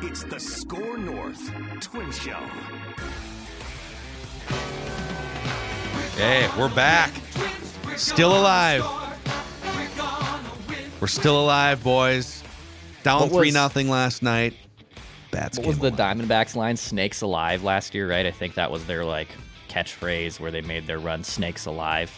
It's the Score North Twin Show. Hey, we're back. Still alive. We're still alive, boys. Down 3-0 last night. Bats what was the Diamondbacks line? Snakes alive last year, right? I think that was their catchphrase where they made their run. Snakes alive,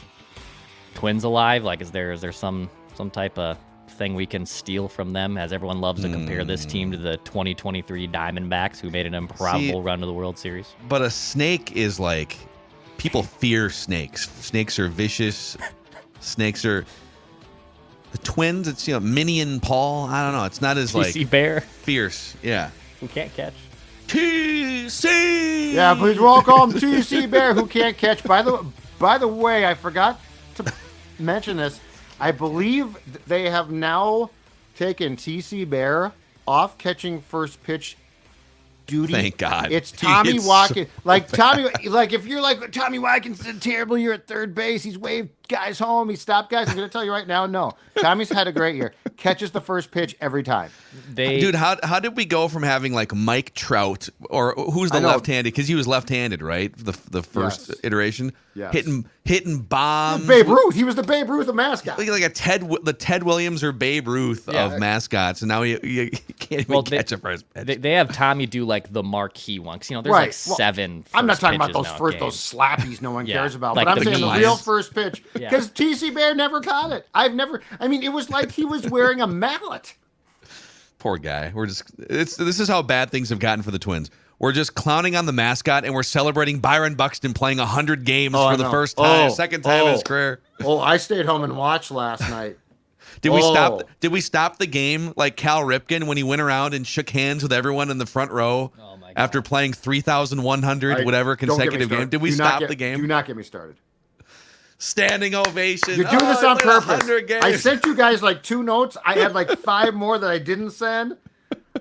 Twins alive. Is there some type of thing we can steal from them? As everyone loves to compare this team to the 2023 Diamondbacks, who made an improbable run to the World Series. But a snake is people fear snakes. Snakes are vicious. Snakes are. The Twins, it's Minnie and Paul. I don't know. It's not as TC Bear fierce. Yeah. Who can't catch. TC. Yeah, please welcome TC Bear, who can't catch. By the way, I forgot to mention this. I believe they have now taken TC Bear off catching first pitch duty. Thank God. It's Tommy Watkins. If you're Tommy Watkins did terrible year at third base, he's waved guys home, he stopped guys. I'm going to tell you right now, no. Tommy's had a great year. Catches the first pitch every time. Dude, how did we go from having Mike Trout, or who's the left-handed? Because he was left-handed, right? The first iteration, hitting bombs. Babe Ruth. He was the Babe Ruth of mascots. The Ted Williams or Babe Ruth of mascots, and now you can't even catch a first pitch. They have Tommy do the marquee one. Because there's seven. I'm not talking about those those slappies no one cares about. But I'm saying the real first pitch. Yeah. Because TC Bear never caught it. It was like he was wearing a mallet. Poor guy. This is how bad things have gotten for the Twins. We're just clowning on the mascot, and we're celebrating Byron Buxton playing 100 games for the first time, second time in his career. I stayed home and watched last night. Did we stop the game like Cal Ripken when he went around and shook hands with everyone in the front row after playing 3,100 consecutive games? Did we stop the game? Do not get me started. Standing ovation. You're doing this on purpose. I sent you guys 2 notes. I had 5 more that I didn't send.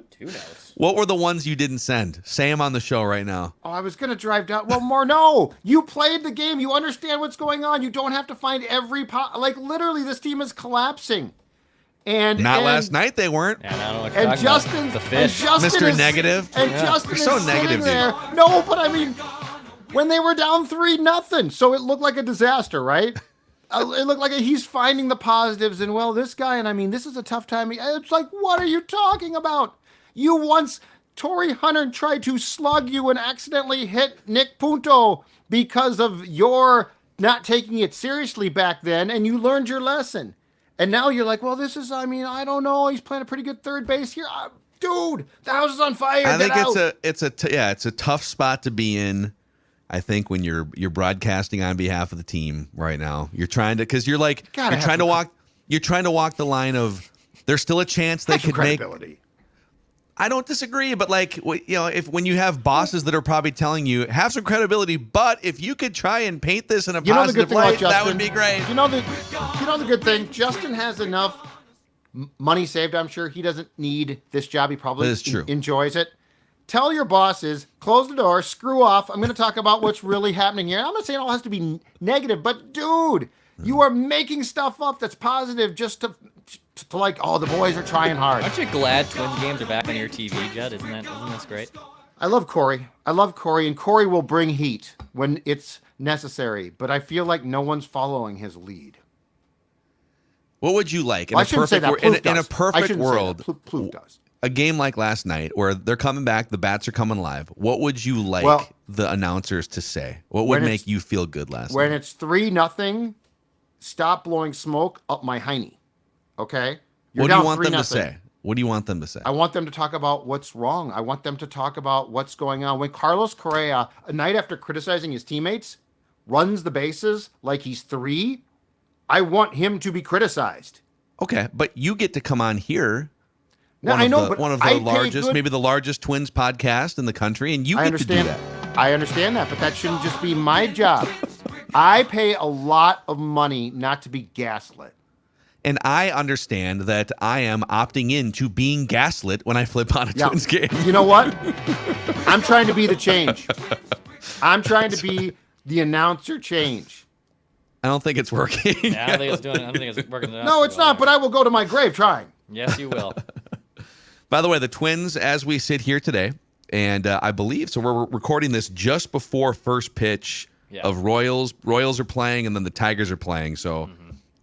2 notes. What were the ones you didn't send? Say them on the show right now. Oh, I was going to drive down. Well, more no. You played the game. You understand what's going on. You don't have to find every literally, this team is collapsing. And last night they weren't. And Justin, Mr. Negative. And Justin is so sitting negative, there. No, but when they were down 3-0, so it looked like a disaster, right? It looked like he's finding the positives, and this guy, and this is a tough time. It's what are you talking about? You once, Torrey Hunter tried to slug you and accidentally hit Nick Punto because of your not taking it seriously back then, and you learned your lesson. And now you're this is, I don't know, he's playing a pretty good third base here. Dude, the house is on fire. I think it's a tough spot to be in. I think when you're broadcasting on behalf of the team right now, you're trying to, because you're trying to walk the line of there's still a chance they could make. I don't disagree, but when you have bosses that are probably telling you have some credibility, but if you could try and paint this in a positive light, that would be great. You know the good thing, Justin has enough money saved. I'm sure he doesn't need this job. He probably enjoys it. Tell your bosses, close the door, screw off. I'm going to talk about what's really happening here. I'm not saying it all has to be negative, but dude, you are making stuff up that's positive just to the boys are trying hard. Aren't you glad Twins games are back on your TV, Judd? Isn't this great? I love Corey, and Corey will bring heat when it's necessary, but I feel like no one's following his lead. What would you like in a perfect world? Plouffe does. A game like last night where they're coming back, the bats are coming live. What would you like the announcers to say? What would make you feel good last night? When it's 3-0, stop blowing smoke up my hiney. Okay? What do you want them to say? What do you want them to say? I want them to talk about what's wrong. I want them to talk about what's going on. When Carlos Correa, a night after criticizing his teammates, runs the bases like he's 3, I want him to be criticized. Okay, but you get to come on here. Now, I know, one of the largest, maybe the largest Twins podcast in the country, and you get to do that. I understand that, but that shouldn't just be my job. I pay a lot of money not to be gaslit. And I understand that I am opting in to being gaslit when I flip on a Twins game. You know what? I'm trying to be the change. I'm trying to be the announcer change. I don't think it's working. Yeah, I don't think it's working. No, it's not, but I will go to my grave trying. Yes, you will. By the way, the Twins, as we sit here today, and I believe, so we're recording this just before first pitch of Royals. Royals are playing, and then the Tigers are playing. So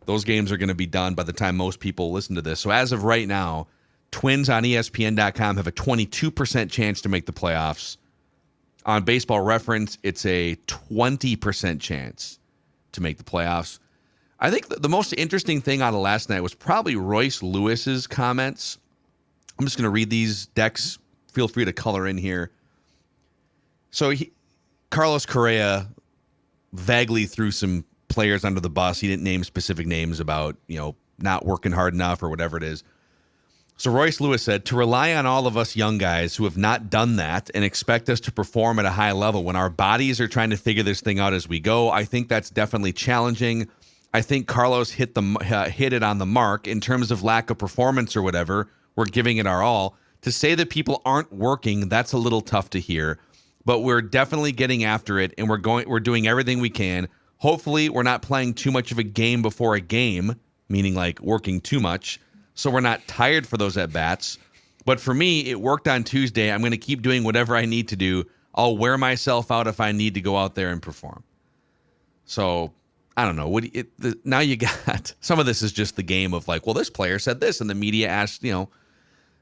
those games are going to be done by the time most people listen to this. So as of right now, Twins on ESPN.com have a 22% chance to make the playoffs. On Baseball Reference, it's a 20% chance to make the playoffs. I think the most interesting thing out of last night was probably Royce Lewis's comments. I'm just going to read these. Dex, feel free to color in here. So Carlos Correa vaguely threw some players under the bus. He didn't name specific names about, not working hard enough or whatever it is. So Royce Lewis said, to rely on all of us young guys who have not done that and expect us to perform at a high level when our bodies are trying to figure this thing out as we go, I think that's definitely challenging. I think Carlos hit it on the mark in terms of lack of performance or whatever. We're giving it our all. To say that people aren't working, that's a little tough to hear. But we're definitely getting after it, and we're doing everything we can. Hopefully, we're not playing too much of a game before a game, meaning like working too much, so we're not tired for those at-bats. But for me, it worked on Tuesday. I'm going to keep doing whatever I need to do. I'll wear myself out if I need to go out there and perform. So I don't know. Now you got some of this is just the game of like, well, this player said this, and the media asked,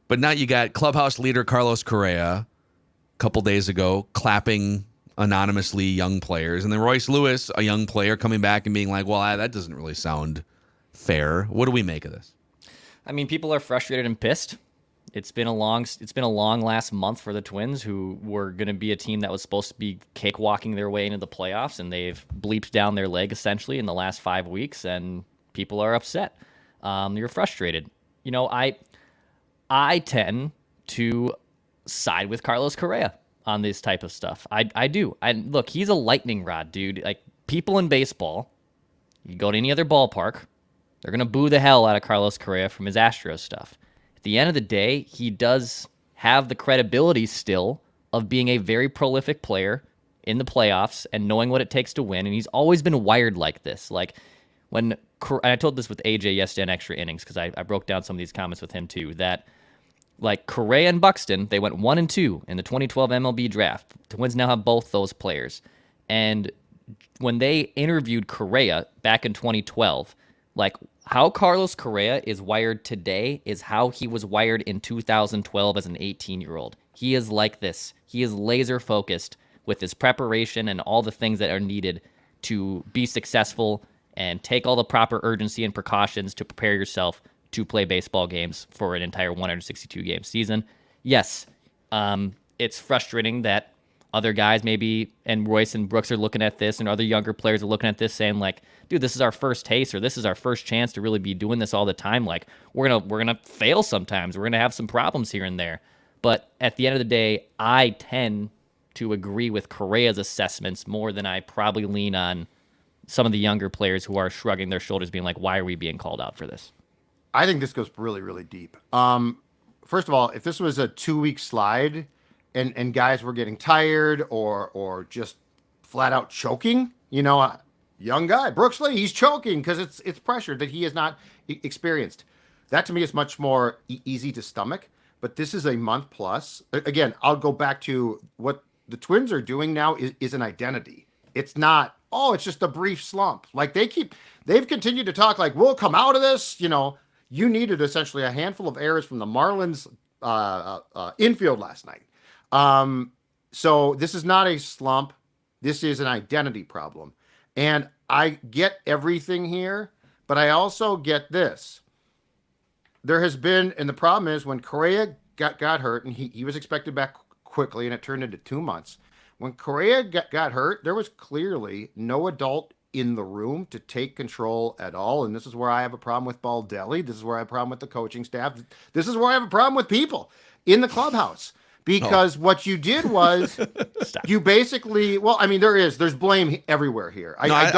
But now you got Clubhouse leader Carlos Correa a couple days ago clapping anonymously young players, and then Royce Lewis, a young player, coming back and being like, well, that doesn't really sound fair. What do we make of this? I mean, people are frustrated and pissed. It's been a long last month for the Twins, who were going to be a team that was supposed to be cakewalking their way into the playoffs, and they've bleeped down their leg essentially in the last 5 weeks, and people are upset. You're frustrated. I tend to side with Carlos Correa on this type of stuff. I do. Look, he's a lightning rod, dude. Like, people in baseball, you go to any other ballpark, they're going to boo the hell out of Carlos Correa from his Astros stuff. At the end of the day, he does have the credibility still of being a very prolific player in the playoffs and knowing what it takes to win, and he's always been wired like this. Like, and I told this with AJ yesterday in Extra Innings, because I broke down some of these comments with him too, that like Correa and Buxton, they went 1-2 in the 2012 MLB draft. The Twins now have both those players. And when they interviewed Correa back in 2012, like how Carlos Correa is wired today is how he was wired in 2012 as an 18-year-old. He is like this. He is laser focused with his preparation and all the things that are needed to be successful and take all the proper urgency and precautions to prepare yourself to play baseball games for an entire 162-game season. Yes, it's frustrating that other guys maybe, and Royce and Brooks are looking at this, and other younger players are looking at this saying like, dude, this is our first taste, or this is our first chance to really be doing this all the time. Like, we're gonna fail sometimes. We're gonna have some problems here and there. But at the end of the day, I tend to agree with Correa's assessments more than I probably lean on some of the younger players who are shrugging their shoulders, being like, why are we being called out for this? I think this goes really, really deep. First of all, if this was a 2-week slide and guys were getting tired or just flat out choking, a young guy, Brooks Lee, he's choking because it's pressure that he has not experienced. That to me is much more easy to stomach. But this is a month plus. Again, I'll go back to what the Twins are doing now is an identity. It's not, it's just a brief slump. Like they've continued to talk like, we'll come out of this, You needed essentially a handful of errors from the Marlins infield last night. So this is not a slump. This is an identity problem. And I get everything here, but I also get this. There has been, and the problem is when Correa got hurt, and he was expected back quickly, and it turned into 2 months. When Correa got hurt, there was clearly no adult in the room to take control at all. And this is where I have a problem with Baldelli. This is where I have a problem with the coaching staff. This is where I have a problem with people in the clubhouse. Because what you did was you basically, there's blame everywhere here. I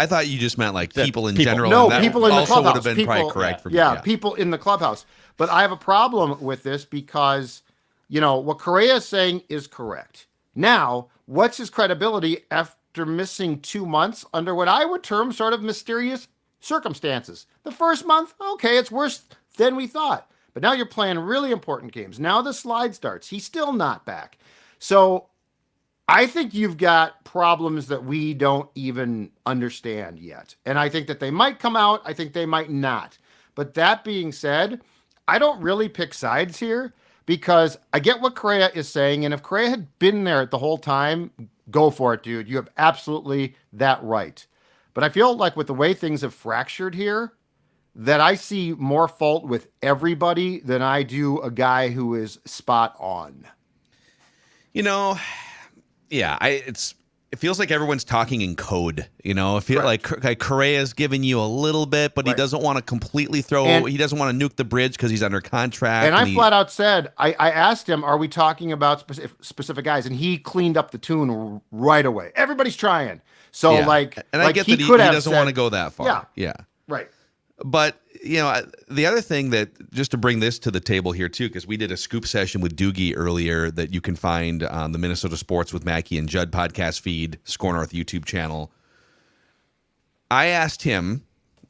thought you just meant like people in general. No, people in the clubhouse. Would have been probably correct for me. Yeah, people in the clubhouse. But I have a problem with this because, what Correa is saying is correct. Now, what's his credibility after missing 2 months under what I would term sort of mysterious circumstances? The first month, okay, it's worse than we thought. But now you're playing really important games. Now the slide starts. He's still not back. So I think you've got problems that we don't even understand yet. And I think that they might come out. I think they might not. But that being said, I don't really pick sides here because I get what Correa is saying. And if Correa had been there the whole time, go for it, dude. You have absolutely that right. But I feel like with the way things have fractured here, that I see more fault with everybody than I do a guy who is spot on. Yeah, it feels like everyone's talking in code. I feel like Correa's giving you a little bit, but he doesn't want to completely he doesn't want to nuke the bridge because he's under contract. And I flat out said, I asked him, are we talking about specific guys? And he cleaned up the tune right away. Everybody's trying. So and I get that he doesn't want to go that far. Yeah. Right. But, the other thing that, just to bring this to the table here, too, because we did a scoop session with Doogie earlier that you can find on the Minnesota Sports with Mackey and Judd podcast feed, Score North YouTube channel. I asked him,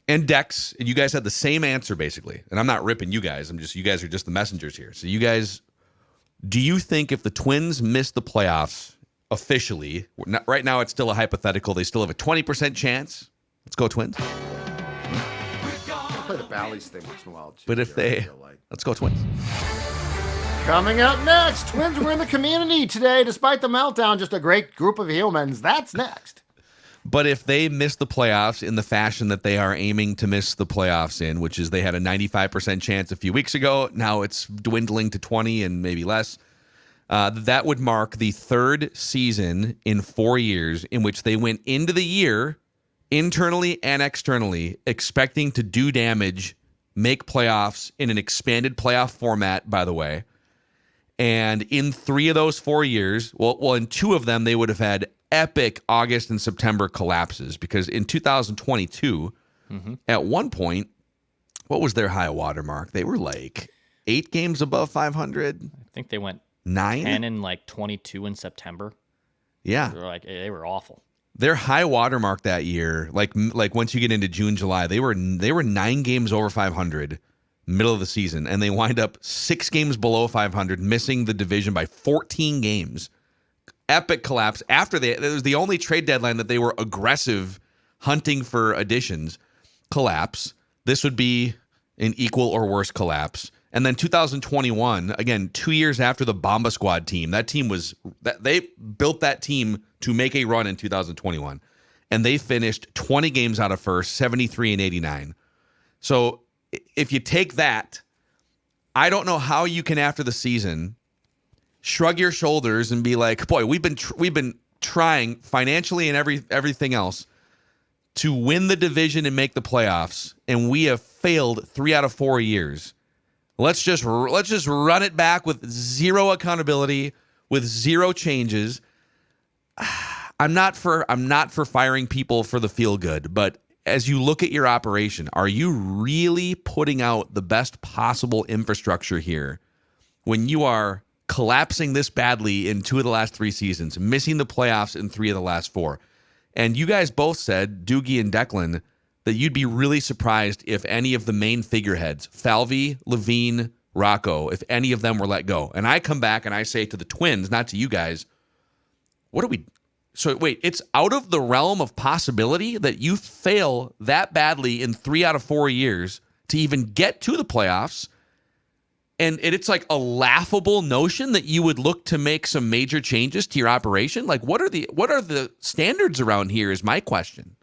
and Dex, and you guys had the same answer, basically. And I'm not ripping you guys. You guys are just the messengers here. So you guys, do you think if the Twins miss the playoffs officially, right now it's still a hypothetical, they still have a 20% chance? Let's go Twins. Play the Bally's thing once in a while too. But if let's go Twins. Coming up next, Twins were in the community today despite the meltdown. Just a great group of humans. That's next. But if they miss the playoffs in the fashion that they are aiming to miss the playoffs in, which is they had a 95% chance a few weeks ago, now it's dwindling to 20 and maybe less, that would mark the third season in 4 years in which they went into the year internally and externally expecting to do damage, make playoffs in an expanded playoff format, by the way. And in 3 of those 4 years, well, in 2 of them, they would have had epic August and September collapses because in 2022, at one point, what was their high water mark? They were like 8 games above 500. I think they went 9 10 and like 22 in September. Yeah, they were awful. Their high water mark that year, like once you get into June, July, they were 9 games over 500, middle of the season, and they wind up 6 games below 500, missing the division by 14 games. Epic collapse. It was the only trade deadline that they were aggressive hunting for additions. Collapse. This would be an equal or worse collapse. And then 2021, again, 2 years after the Bomba Squad team, they built that team to make a run in 2021. And they finished 20 games out of first, 73 and 89. So if you take that, I don't know how you can, after the season, shrug your shoulders and be like, boy, we've been trying financially and everything else to win the division and make the playoffs, and we have failed 3 out of 4 years. Let's just run it back with zero accountability, with zero changes. I'm not for firing people for the feel good, but as you look at your operation, are you really putting out the best possible infrastructure here when you are collapsing this badly in 2 of the last 3 seasons, missing the playoffs in 3 of the last 4? And you guys both said, Doogie and Declan, that you'd be really surprised if any of the main figureheads, Falvey, Levine, Rocco, if any of them were let go. And I come back and I say to the Twins, not to you guys, so wait, it's out of the realm of possibility that you fail that badly in 3 out of 4 years to even get to the playoffs. And it's like a laughable notion that you would look to make some major changes to your operation. Like, what are the standards around here is my question.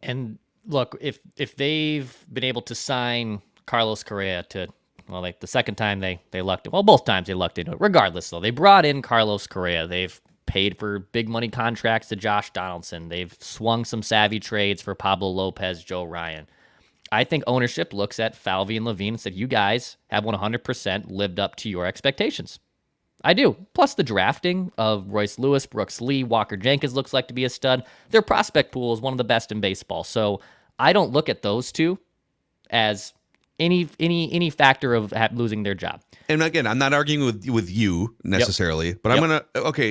And look, if they've been able to sign Carlos Correa to, well, like the second time they lucked it. Well, both times they lucked into it. Regardless, though, they brought in Carlos Correa. They've paid for big money contracts to Josh Donaldson. They've swung some savvy trades for Pablo Lopez, Joe Ryan. I think ownership looks at Falvey and Levine and said, you guys have 100% lived up to your expectations. I do. Plus the drafting of Royce Lewis, Brooks Lee, Walker Jenkins looks like to be a stud. Their prospect pool is one of the best in baseball. So I don't look at those two as any factor of losing their job. And again, I'm not arguing with you necessarily, but I'm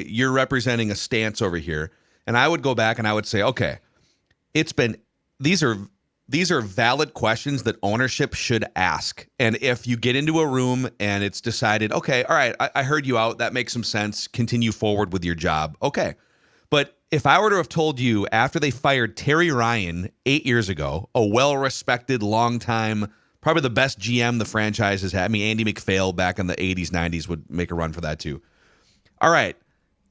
you're representing a stance over here. And I would go back and I would say, okay, these are these are valid questions that ownership should ask. And if you get into a room and it's decided, okay, all right, I heard you out. That makes some sense. Continue forward with your job. Okay. But if I were to have told you after they fired Terry Ryan 8 years ago, a well-respected, long-time, probably the best GM the franchise has had. I mean, Andy McPhail back in the 80s, 90s would make a run for that too. All right.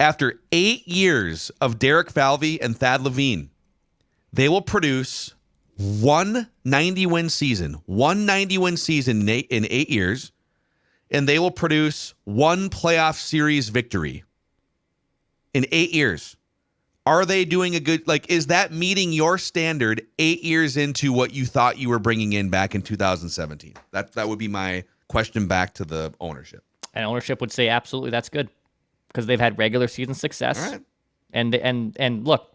After 8 years of Derek Falvey and Thad Levine, they will produce one 90-win season in 8 years, and they will produce one playoff series victory in 8 years. Are they doing a good, is that meeting your standard 8 years into what you thought you were bringing in back in 2017? That would be my question back to the ownership. And ownership would say, absolutely, that's good, because they've had regular season success. All right. And look,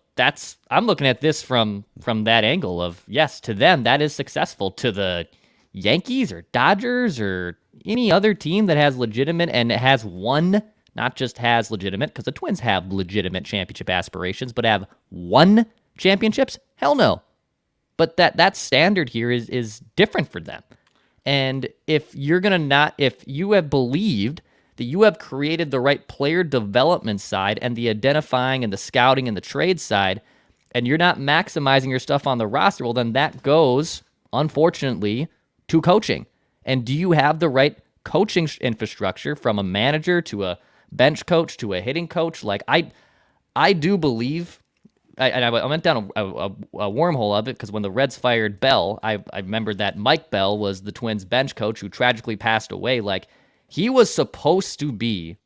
I'm looking at this from that angle of, yes, to them, that is successful. To the Yankees or Dodgers or any other team that has legitimate and has won, not just has legitimate, because the Twins have legitimate championship aspirations, but have won championships? Hell no. But that standard here is different for them. And if you have believed that you have created the right player development side and the identifying and the scouting and the trade side, and you're not maximizing your stuff on the roster, well, then that goes, unfortunately, to coaching. And do you have the right coaching infrastructure, from a manager to a bench coach to a hitting coach? I do believe, and I went down a wormhole of it, because when the Reds fired Bell, I remembered that Mike Bell was the Twins bench coach who tragically passed away. He was supposed to be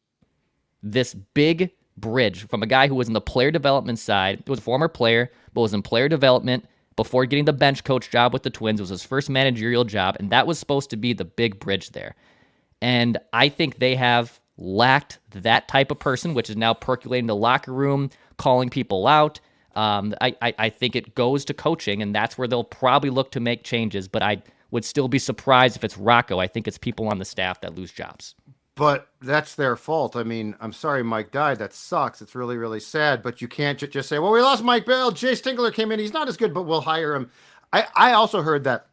this big bridge from a guy who was in the player development side. He was a former player, but was in player development before getting the bench coach job with the Twins. It was his first managerial job, and that was supposed to be the big bridge there. And I think they have lacked that type of person, which is now percolating the locker room, calling people out. I think it goes to coaching, and that's where they'll probably look to make changes. But I would still be surprised if it's Rocco. I think it's people on the staff that lose jobs. But that's their fault. I mean, I'm sorry Mike died. That sucks. It's really, really sad. But you can't just say, well, we lost Mike Bell. Jay Stingler came in. He's not as good, but we'll hire him. I also heard that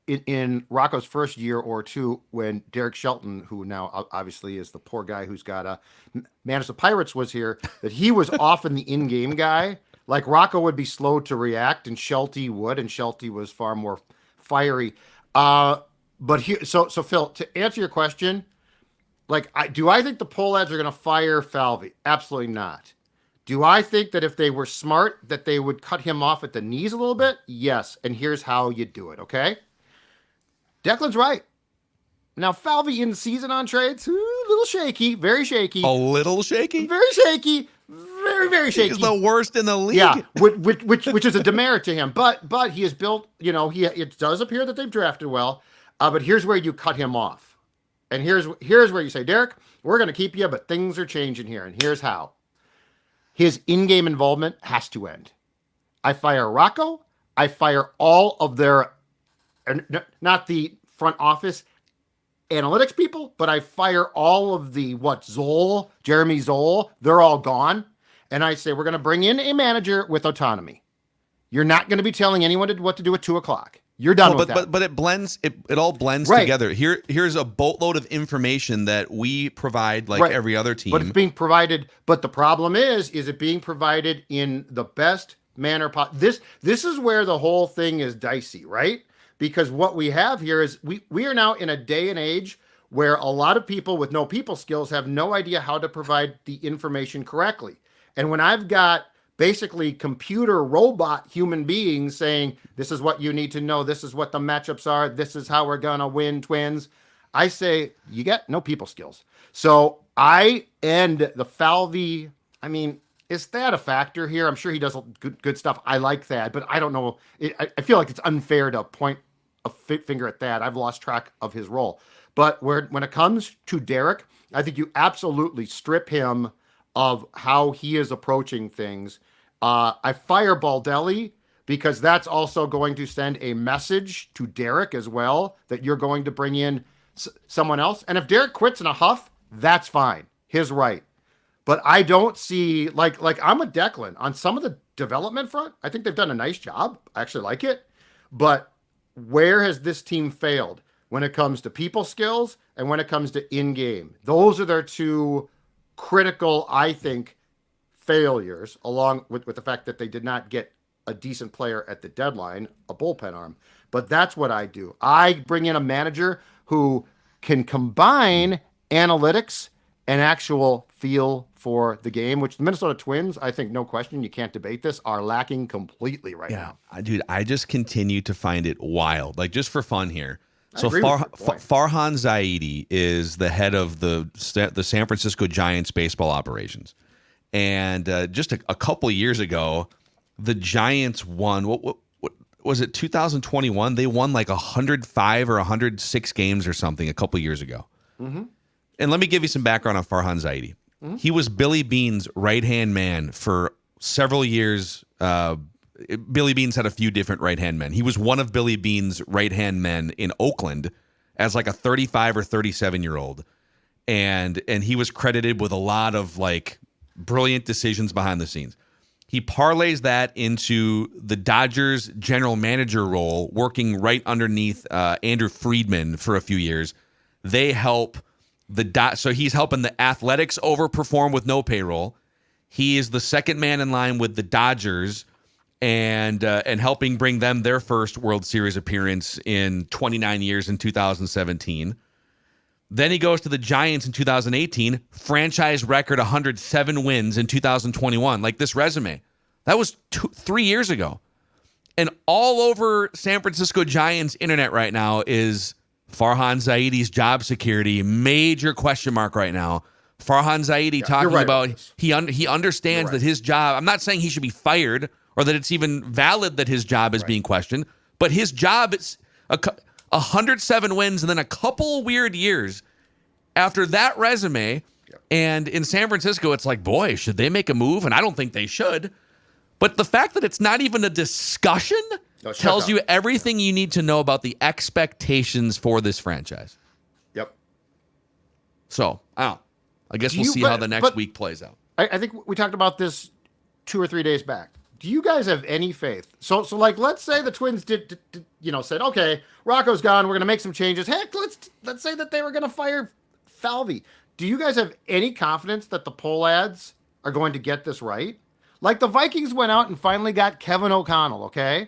in Rocco's first year or two, when Derek Shelton, who now obviously is the poor guy who's got to manage the Pirates, was here, that he was often the in-game guy. Like, Rocco would be slow to react, and Shelty would, and Shelty was far more fiery. But here, so Phil, to answer your question, do I think the poll ads are going to fire Falvey? Absolutely not. Do I think that if they were smart, that they would cut him off at the knees a little bit? Yes. And here's how you do it, okay? Declan's right. Now, Falvey in season on trades, a little shaky, very shaky. A little shaky? Very shaky. Very, very shaky. He's the worst in the league. Yeah, which is a demerit to him. But he has built, it does appear that they've drafted well. But here's where you cut him off. And here's where you say, Derek, we're going to keep you, but things are changing here. And here's how. His in-game involvement has to end. I fire Rocco. I fire all of their, not the front office analytics people, but I fire all of the, Jeremy Zoll, they're all gone. And I say, we're going to bring in a manager with autonomy. You're not going to be telling anyone what to do at 2:00. You're done with that. But it blends. It all blends together. Here's a boatload of information that we provide, every other team. But it's being provided. But the problem is it being provided in the best manner possible? This is where the whole thing is dicey, right? Because what we have here is we are now in a day and age where a lot of people with no people skills have no idea how to provide the information correctly. And when I've got basically computer robot human beings saying, this is what you need to know, this is what the matchups are, this is how we're going to win, Twins, I say, you get no people skills. So I end the Falvey. I mean, is Thad a factor here? I'm sure he does good stuff. I like Thad, but I don't know. I feel like it's unfair to point a finger at Thad. I've lost track of his role. But when it comes to Derek, I think you absolutely strip him of how he is approaching things. I fire Baldelli because that's also going to send a message to Derek as well that you're going to bring in someone else. And if Derek quits in a huff, that's fine. His right. But I don't see, like I'm a Declan on some of the development front. I think they've done a nice job. I actually like it. But where has this team failed when it comes to people skills and when it comes to in-game? Those are their two critical, I think, failures, along with the fact that they did not get a decent player at the deadline, a bullpen arm. But that's what I do. I bring in a manager who can combine analytics and actual feel for the game, which the Minnesota Twins, I think, no question, you can't debate this, are lacking completely right now. Dude, I just continue to find it wild. Like, just for fun here. So Farhan Zaidi is the head of the San Francisco Giants baseball operations. And just a couple of years ago, the Giants won, what was it, 2021? They won like 105 or 106 games or something a couple of years ago. Mm-hmm. And let me give you some background on Farhan Zaidi. Mm-hmm. He was Billy Beane's right-hand man for several years. Billy Beane's had a few different right-hand men. He was one of Billy Beane's right-hand men in Oakland as like a 35 or 37-year-old. And he was credited with a lot of like brilliant decisions behind the scenes. He parlays that into the Dodgers general manager role, working right underneath Andrew Friedman for a few years. They help so he's helping the Athletics overperform with no payroll. He is the second man in line with the Dodgers and helping bring them their first World Series appearance in 29 years in 2017. Then he goes to the Giants in 2018, franchise record 107 wins in 2021. Like this resume. That was 3 years ago. And all over San Francisco Giants internet right now is Farhan Zaidi's job security, major question mark right now. Farhan Zaidi talking about he understands that his job, I'm not saying he should be fired or that it's even valid that his job is being questioned, but his job is 107 wins and then a couple weird years after that resume. And in San Francisco, it's like, boy, should they make a move? And I don't think they should. But the fact that it's not even a discussion tells you everything you need to know about the expectations for this franchise. Yep. So, I guess we'll see how the next week plays out. I think we talked about this 2 or 3 days back. Do you guys have any faith? So like, let's say the Twins did said, okay, Rocco's gone. We're going to make some changes. Heck, let's say that they were going to fire Falvey. Do you guys have any confidence that the poll ads are going to get this right? Like the Vikings went out and finally got Kevin O'Connell, okay?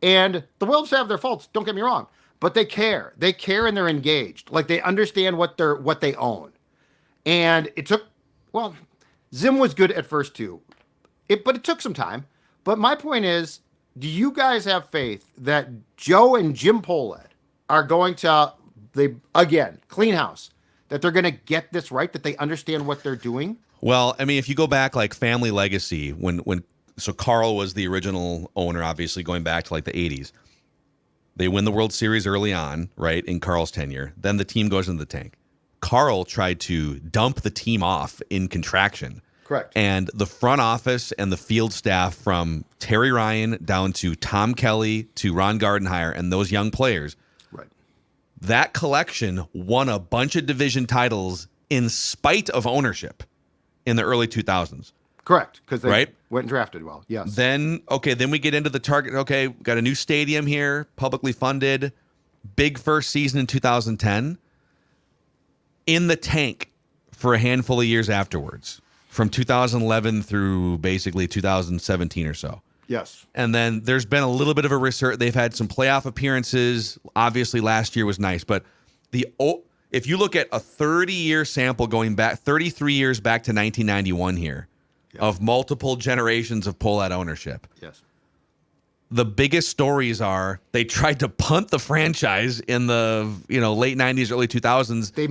And the Wolves have their faults, don't get me wrong, but they care. They care and they're engaged. Like they understand what they own. And it took, Zim was good at first too. But it took some time. But my point is, do you guys have faith that Joe and Jim Pohlad are going to, clean house, that they're going to get this right, that they understand what they're doing? Well, I mean, if you go back like family legacy, so Carl was the original owner, obviously going back to like the 80s. They win the World Series early on, right, in Carl's tenure. Then the team goes into the tank. Carl tried to dump the team off in contraction. Correct. And the front office and the field staff, from Terry Ryan down to Tom Kelly to Ron Gardenhire and those young players, right, that collection won a bunch of division titles in spite of ownership in the early 2000s. Correct, because they went and drafted well. Yes. Then we get into the target. Okay, we got a new stadium here, publicly funded, big first season in 2010. In the tank for a handful of years afterwards, from 2011 through basically 2017 or so. Yes. And then there's been a little bit of a resurgence. They've had some playoff appearances. Obviously, last year was nice, but if you look at a 30-year sample going back, 33 years back to 1991 here, of multiple generations of Pohlad ownership. Yes. The biggest stories are they tried to punt the franchise in the late 90s, early 2000s. They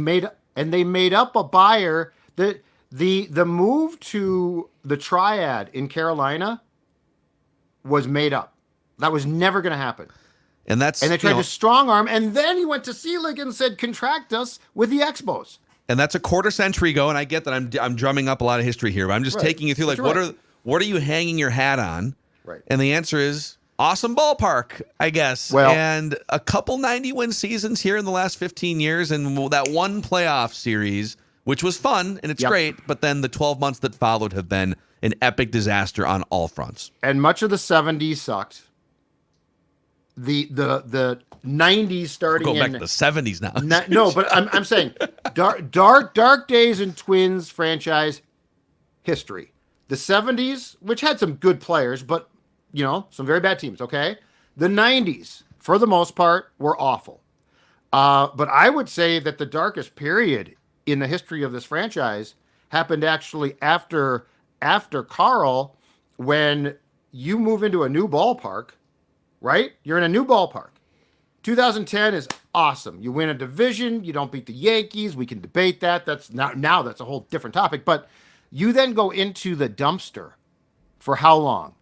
made up a buyer. The move to the Triad in Carolina was made up. That was never going to happen. And they tried to strong arm, and then he went to Selig and said, contract us with the Expos. And that's a quarter century ago, and I get that I'm drumming up a lot of history here, but I'm just taking you through like what are you hanging your hat on? Right. And the answer is awesome ballpark, I guess. Well, and a couple 90-win seasons here in the last 15 years, and that one playoff series, which was fun and it's great, but then the 12 months that followed have been an epic disaster on all fronts. And much of the 70s sucked. the 90s starting Go back in to the 70s now. no, but I'm saying dark days in Twins franchise history. The 70s, which had some good players, but some very bad teams. Okay, the 90s for the most part were awful. But I would say that the darkest period in the history of this franchise happened actually after Carl, when you move into a new ballpark, right? You're in a new ballpark. 2010 is awesome. You win a division. You don't beat the Yankees. We can debate that. That's a whole different topic. But you then go into the dumpster for how long?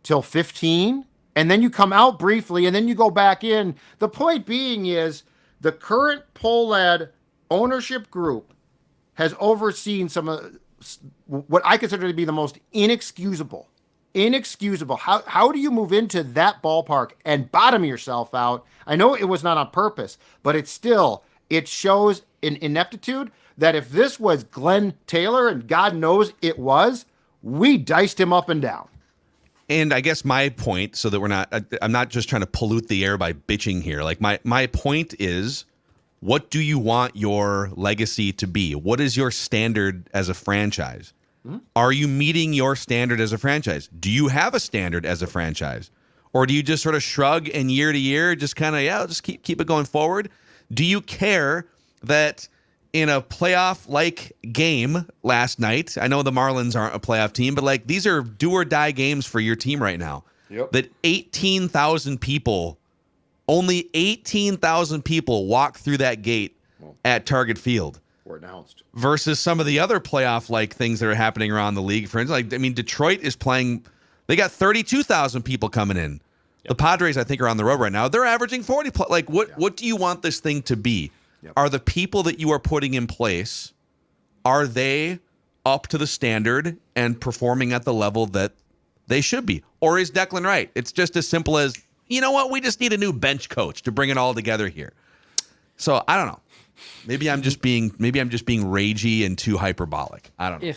Till 15? And then you come out briefly, and then you go back in. The point being is the current Pohlad ownership group has overseen some of what I consider to be the most inexcusable. How do you move into that ballpark and bottom yourself out? I know it was not on purpose, but it shows an ineptitude that if this was Glenn Taylor, and God knows it was, we diced him up and down. And I guess my point, so that I'm not just trying to pollute the air by bitching here. Like my point is, what do you want your legacy to be? What is your standard as a franchise? Are you meeting your standard as a franchise? Do you have a standard as a franchise? Or do you just sort of shrug and year to year just kind of, just keep it going forward? Do you care that in a playoff-like game last night, I know the Marlins aren't a playoff team, but like these are do-or-die games for your team right now, that 18,000 people, only 18,000 people walk through that gate at Target Field. Were announced. Versus some of the other playoff-like things that are happening around the league. For instance, Detroit is playing. They got 32,000 people coming in. Yep. The Padres, I think, are on the road right now. They're averaging 40. What do you want this thing to be? Yep. Are the people that you are putting in place, are they up to the standard and performing at the level that they should be? Or is Declan right? It's just as simple as, you know what? We just need a new bench coach to bring it all together here. So I don't know. Maybe I'm just being ragey and too hyperbolic. I don't know.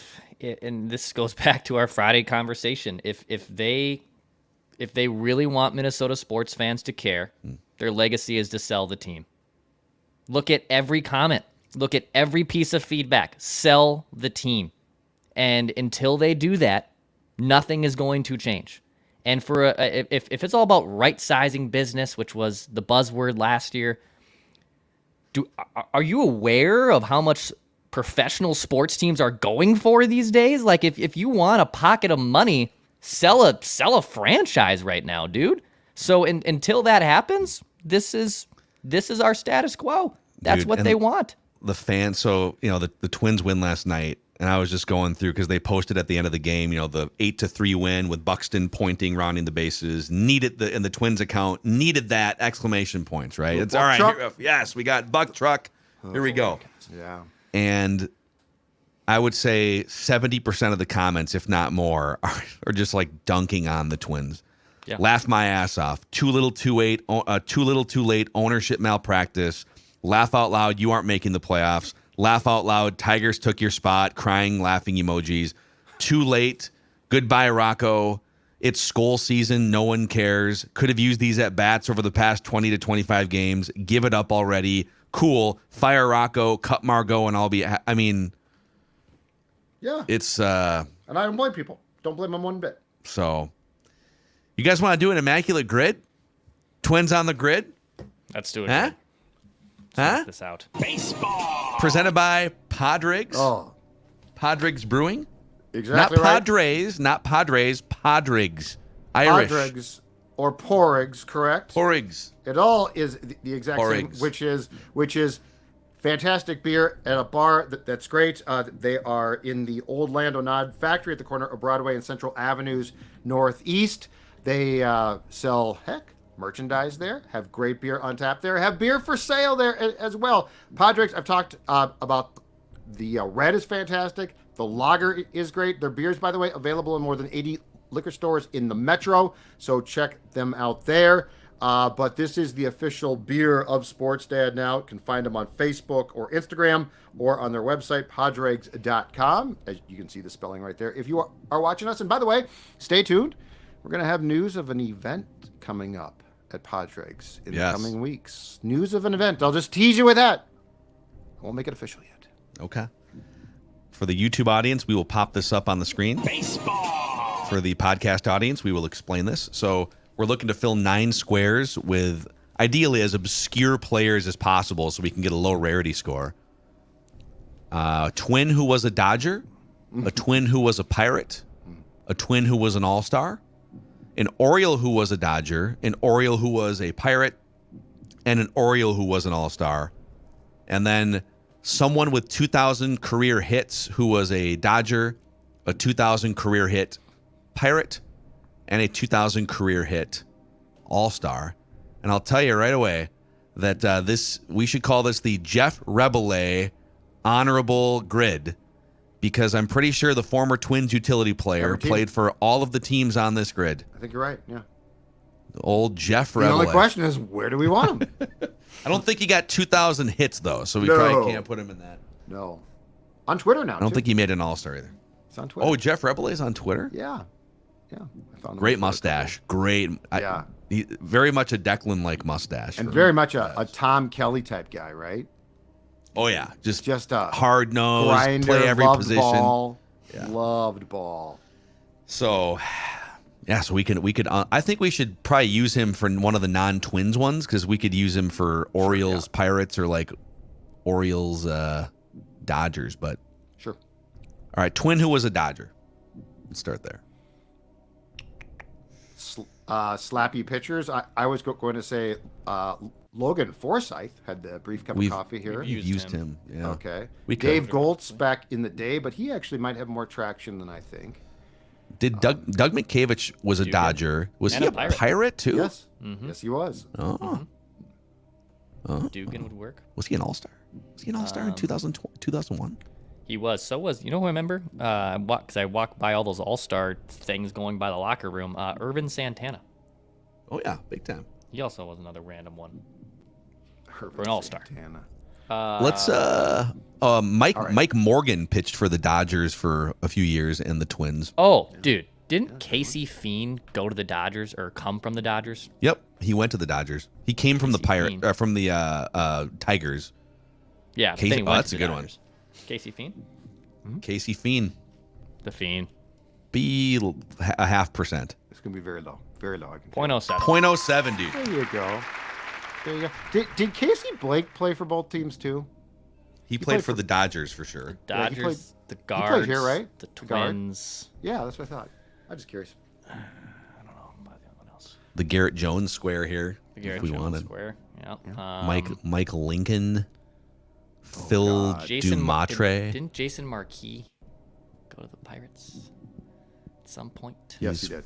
And this goes back to our Friday conversation. If they really want Minnesota sports fans to care, their legacy is to sell the team. Look at every comment. Look at every piece of feedback. Sell the team. And until they do that, nothing is going to change. And if it's all about right-sizing business, which was the buzzword last year, are you aware of how much professional sports teams are going for these days? Like, if you want a pocket of money, sell a franchise right now, dude. So until that happens, this is our status quo. That's what they want. The fans. So the Twins win last night, and I was just going through because they posted at the end of the game, the 8-3 win with Buxton pointing, rounding the bases. Needed in the Twins account. Needed that exclamation points, right? It's all right. Yes, we got Buck Truck. Here we go. Yeah. And I would say 70% of the comments, if not more, are just like dunking on the Twins. Yeah. Laugh my ass off. Too little, too late. Ownership malpractice. Laugh out loud. You aren't making the playoffs. Laugh out loud. Tigers took your spot. Crying, laughing emojis. Too late. Goodbye, Rocco. It's skull season. No one cares. Could have used these at bats over the past 20 to 25 games. Give it up already. Cool. Fire Rocco. Cut Margot, and I'll be. Yeah. It's. And I don't blame people. Don't blame them one bit. So, you guys want to do an Immaculate Grid? Twins on the grid? Let's do it. Huh? Let's this out. Baseball. Presented by Padrigs. Oh. Padrigs Brewing. Exactly not Padres, not Padres, Padrigs. Irish. Padrigs or Porrigs, correct? Porrigs. It all is the exact Porrigs. same, which is fantastic beer at a bar that's great. They are in the old Land O'Nod factory at the corner of Broadway and Central Avenues Northeast. They sell merchandise there, have great beer on tap there, have beer for sale there as well. Padrigs, I've talked about the red is fantastic. The lager is great. Their beers, by the way, available in more than 80 liquor stores in the metro, so check them out there. But this is the official beer of Sports Dad now. You can find them on Facebook or Instagram or on their website, padregs.com. As you can see the spelling right there if you are watching us. And by the way, stay tuned. We're going to have news of an event coming up at Padres in the coming weeks. News of an event. I'll just tease you with that. I won't make it official yet. Okay. For the YouTube audience, we will pop this up on the screen. Baseball. For the podcast audience, we will explain this. So we're looking to fill 9 squares with ideally as obscure players as possible so we can get a low rarity score. A twin who was a Dodger, a twin who was a Pirate, a twin who was an All-Star, an Oriole who was a Dodger, an Oriole who was a Pirate, and an Oriole who was an All-Star. And then someone with 2,000 career hits who was a Dodger, a 2,000 career hit Pirate, and a 2,000 career hit All-Star. And I'll tell you right away that we should call this the Jeff Rebele Honorable Grid, because I'm pretty sure the former Twins utility player played for all of the teams on this grid. I think you're right, yeah. The old Jeff Rebele. The only question is, where do we want him? I don't think he got 2,000 hits, though, so we probably can't put him in that. No. On Twitter now, I don't think he made an All-Star either. It's on Twitter. Oh, Jeff Rebele's on Twitter? Yeah. I found Great mustache. Great. Yeah. Very much a Declan-like mustache. And very much a Tom Kelly type guy, right? Oh, yeah. Just a hard nose, grinder, play every loved position. Ball, Yeah. Loved ball. So, yeah, so we could. I think we should probably use him for one of the non-Twins ones, because we could use him for Orioles, Pirates, or like Orioles, Dodgers. But sure. All right, twin who was a Dodger. Let's start there. Slappy pitchers. I was going to say Logan Forsythe had the brief cup of coffee here. We've used him. Yeah. Okay. We Dave Goltz back in the day, but he actually might have more traction than I think. Did Doug Mitkevich was a Dodger? Was he a pirate too? Yes. Mm-hmm. Yes, he was. Oh. Mm-hmm. Oh. Dugan would work. Was he an All-Star? Was he an All-Star in 2001? He was. So was, you know who I remember? Because I walked by all those All-Star things going by the locker room. Irvin Santana. Oh, yeah. Big time. He also was another random one. For an All-Star. Let's Mike Morgan pitched for the Dodgers for a few years and the Twins. Oh, dude. Didn't Casey Fiend go to the Dodgers or come from the Dodgers? Yep, he went to the Dodgers. He came from the Tigers. Yeah, Casey, that's a good one. Casey Fiend? Mm-hmm. Casey Fiend. The Fiend. Be a 0.5%. It's going to be very low. Very low. 0.07. 0.07, dude. There you go. There you go. Did Casey Blake play for both teams too? He played for the Dodgers for sure. The Dodgers, the Guards. He played here, right? The Twins. Yeah, that's what I thought. I'm just curious. I don't know about the other one else. The Garrett Jones Square here. The Garrett Jones Square. Yeah. Mike Lincoln. Phil Dumatre. Didn't Jason Marquis go to the Pirates at some point? Yes, he did.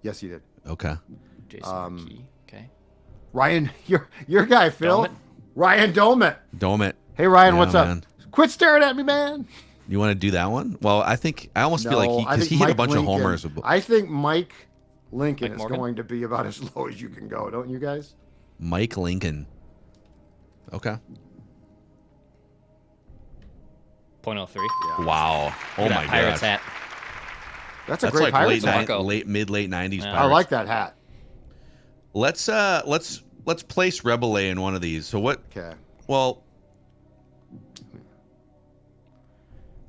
Yes, he did. Okay. Jason Marquis. Okay. Ryan, your guy, Phil. Domit? Ryan Domit. Hey, Ryan, yeah, what's man. up? Quit staring at me, man. You want to do that one? Well, I almost feel like he hit a bunch of homers. I think Mike Lincoln is going to be about as low as you can go, don't you guys? Mike Lincoln. Okay. 0.03. Yeah. Wow. Oh my god. Pirates hat. That's a great like Pirates late 90s. Yeah. Pirates. I like that hat. Let's place Rebele in one of these. So what? Okay. Well,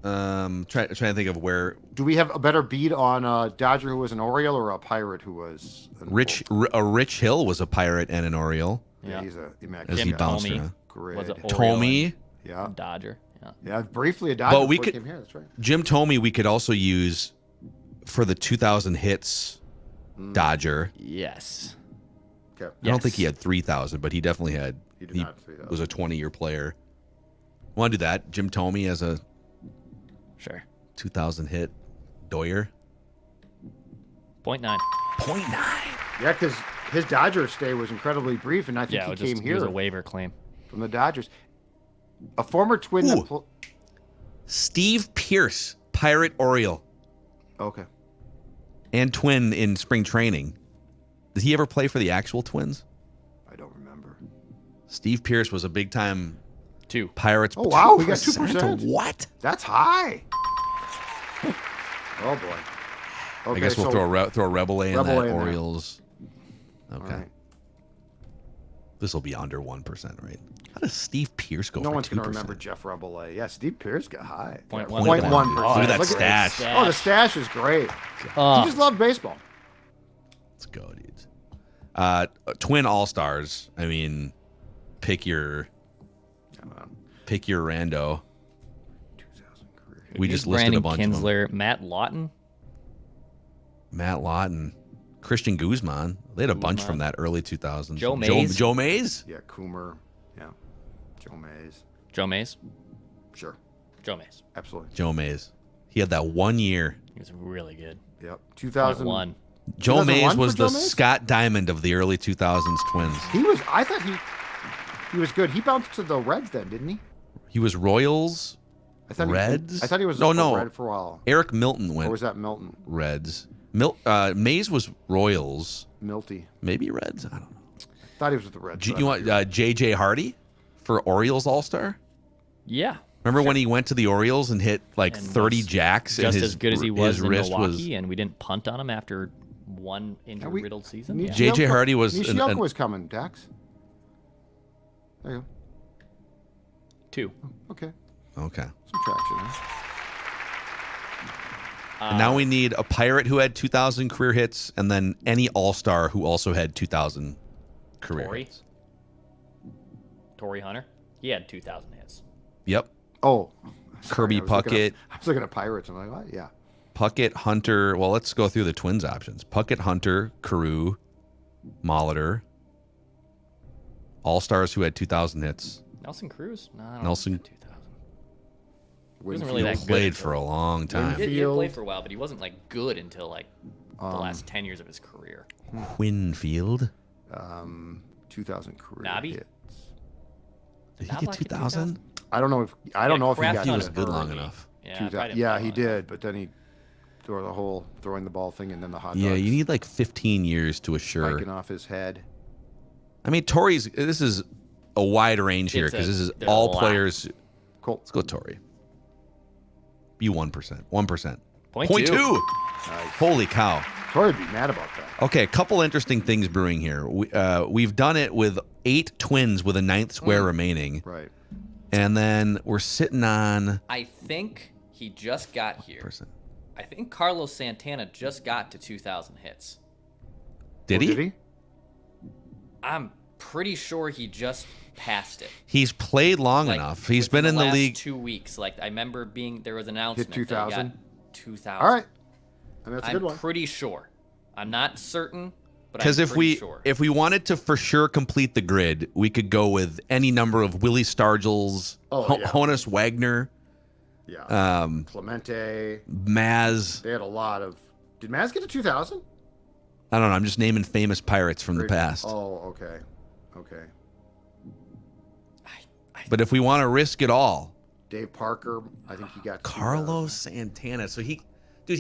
trying to think of where. Do we have a better beat on a Dodger who was an Oriole or a Pirate who was Rich Hill was a Pirate and an Oriole. Yeah, he's a Immaculate. As he bounced around. Was an Tomey. Yeah. Dodger. Yeah, briefly a Dodger but we before could, he came here. That's right. Jim Tomey we could also use for the 2,000 hits Dodger. Yes. Okay. I don't think he had 3,000, but he definitely had. He did not have 3,000. Was a 20-year player. Want to do that? Jim Tomey as a 2,000 hit Doyer. 0.9. 0.9. Yeah, because his Dodger stay was incredibly brief, and I think he came here. It was a waiver claim from the Dodgers. A former Twin. Steve Pearce, Pirate Oriole. Okay. And Twin in spring training. Did he ever play for the actual Twins? I don't remember. Steve Pearce was a big time Pirates. Oh wow, we got 2%. What? That's high. Oh boy. Okay, I guess we'll throw a Rebele in that Orioles. Okay. Right. This will be under 1%, right? How does Steve Pierce go No for 2%? one's going to remember Jeff Rabelais. Yeah, Steve Pierce got high. 0.1%. 0.1%. Look at that Look stash. Oh, the stash is great. He just loved baseball. Let's go, dudes. Twin All-Stars. I mean, pick your rando. 2000 career. We just listed a bunch of them. Kinsler, Matt Lawton. Matt Lawton. Christian Guzman. They had a bunch from that early 2000s. Joe Mays. Joe Mays? Yeah, Coomer. Yeah. Joe Mays. Joe Mays. Sure. Joe Mays. Absolutely. Joe Mays. He had that 1 year. He was really good. Yep. 2001. Joe Mays was the Mays? Scott Diamond of the early 2000s Twins. I thought he was good. He bounced to the Reds then, didn't he? He was Royals, Reds. I thought he was no. Red for a while. Eric Milton went. Or was that Milton? Reds. Mays was Royals. Milty. Maybe Reds. I don't know. Thought he was with the Reds. You want J.J. Hardy for Orioles All-Star? Yeah. Remember when he went to the Orioles and hit like And 30 jacks? Just and as good as he was his in wrist Milwaukee, and we didn't punt on him after one injury-riddled season. Yeah. J.J. Hardy was... Nishioka was coming, Dax. There you go. 2. Okay. Okay. Some traction, huh? And now we need a Pirate who had 2,000 career hits, and then any All-Star who also had 2,000 career hits. Torrey Hunter. He had 2,000 hits. Yep. Oh. Kirby Puckett. I was looking at Pirates. I'm like, what? Yeah. Puckett, Hunter. Well, let's go through the Twins options. Puckett, Hunter, Carew, Molitor. All-Stars who had 2,000 hits. Nelson Cruz? No, I don't Nelson. think 2,000. He wasn't really that good. Played for a long time. He did play for a while, but he wasn't like good until like the last 10 years of his career. Winfield. 2,000 career Nobby? hits. Did he get 2,000? I don't know if he got He was to good long enough. Yeah, he did, but then he threw the whole throwing the ball thing and then the hot dogs. Yeah, you need like 15 years to assure. Spiking off his head. I mean, Torrey's. This is a wide range here because this is all players. Cool. Let's go Torrey. Be 1%. 1%. 0.2. Nice. Holy cow. Torrey'd be mad about that. Okay, a couple interesting things brewing here. We've done it with 8 Twins with a 9th square remaining. Right. And then we're sitting on... I think he just got here. 1%. I think Carlos Santana just got to 2,000 hits. Did he? I'm pretty sure he just passed it. He's played long enough. He's been in the last league 2 weeks. Like I remember there was an announcement. Hit 2,000? 2,000. All right. And that's a good one. I'm pretty sure. I'm not certain, but because I'm pretty sure. if we wanted to for sure complete the grid, we could go with any number of Willie Stargels, Honus Wagner, Clemente, Maz. They had a lot of. Did Maz get to 2,000? I don't know. I'm just naming famous Pirates from the past. Oh, okay. Okay. But if we want to risk it all, Dave Parker, I think he got Carlos Santana. So he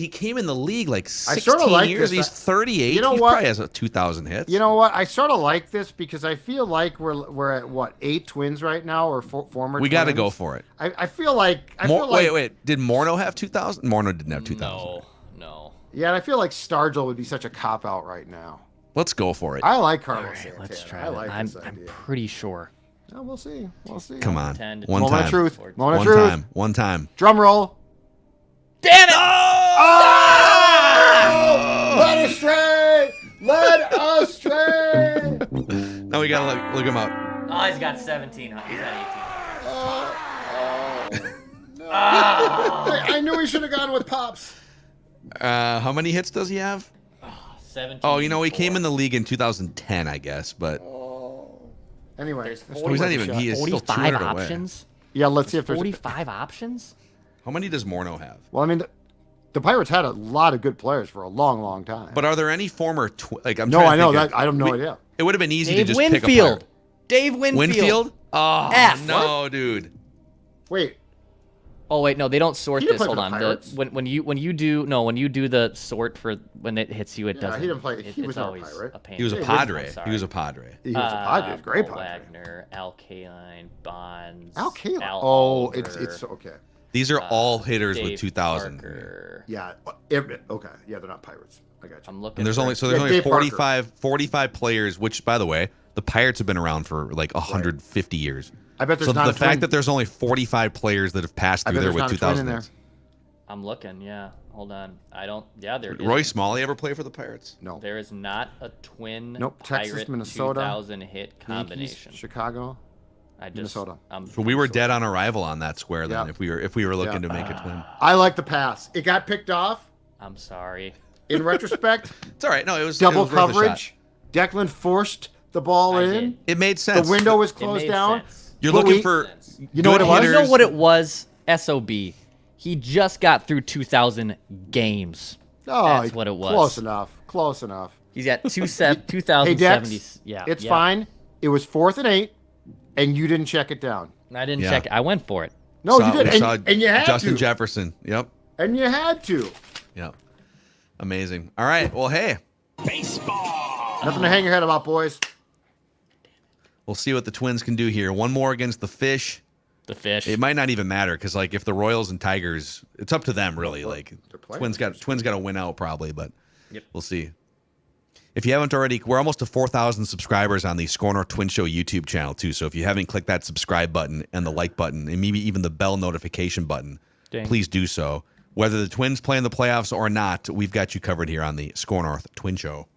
came in the league like 16 years. This. He's 38. You know he what? Probably has 2,000 hits. You know what? I sort of like this because I feel like we're at what 8 Twins right now or former. We got to go for it. I feel like. Wait. Did Morneau have 2,000? Morneau didn't have 2,000. No. Yeah, and I feel like Stargell would be such a cop out right now. Let's go for it. I like Carlos Santana. Let's try I like I'm this idea. pretty sure. Oh, we'll see. Come on. Moment time. of truth. Moment of One truth. time. One time. Drum roll. Damn it! Oh! Led astray! Led astray! Now we got to look him up. Oh, he's got 17. He's at 18. No. I knew he should have gone with Pops. How many hits does he have? 17. Oh, he came in the league in 2010, I guess, but anyway, there's he's not even. He is still 45 200 options. Yeah, let's see if there's 45 options. How many does Morneau have? Well, I mean, the Pirates had a lot of good players for a long, long time. But are there any former No, I know that. I have no idea. It would have been easy Dave to just Winfield. pick a player. Dave Winfield. Winfield? Oh F. no, dude. Wait. Oh wait, no, they don't sort He didn't this. play Hold for on. the Pirates. When you do the sort for when it hits you, it doesn't. He didn't play. He was it's not a always Pirate. a pain. He was a Hey, Padre. Winfield, He was a Padre. He was a Padre. He was a great Paul Padre. Wagner, Al Kaline, Bonds. Al Kaline. Al Oh, Alder, it's okay. These are all hitters Dave with 2,000. Parker. Yeah. Okay. Yeah, they're not Pirates. I got you. I'm looking. And there's for- only Dave 45 players, which by the way, The Pirates have been around for like 150 years. I bet there's so not the a twin. fact that there's only 45 players that have passed through there with 2000 hits. I'm looking. Yeah, hold on. I don't. Yeah, there. Roy Smalley ever play for the Pirates? No. There is not a twin. Nope. Texas, Pirate Minnesota, 2000 hit combination. Yankees, Chicago, Minnesota. So we were dead on arrival on that square then. If we were looking to make a twin. I like the pass. It got picked off. I'm sorry. In retrospect, it's all right. No, it was double worth a shot. coverage. Declan forced the ball in. It made sense. The window was closed down. Sense. You're looking for you know what it was? You know what it was? SOB. He just got through 2,000 games. Oh, that's what it was. Close enough. Close enough. He's at 2,070. Hey, Dex, yeah, it's fine. It was 4th and 8, and you didn't check it down. I didn't check it. I went for it. No, you did. And you had Justin to. Jefferson. Yep. And you had to. Yep. Amazing. All right. Well, hey. Baseball. Nothing to hang your head about, boys. We'll see what the Twins can do here. One more against the Fish. The Fish. It might not even matter because, like, if the Royals and Tigers, it's up to them really. Like, Twins got to win out probably, but we'll see. If you haven't already, we're almost to 4,000 subscribers on the Score North Twin Show YouTube channel too. So if you haven't clicked that subscribe button and the like button and maybe even the bell notification button, please do so. Whether the Twins play in the playoffs or not, we've got you covered here on the Score North Twin Show.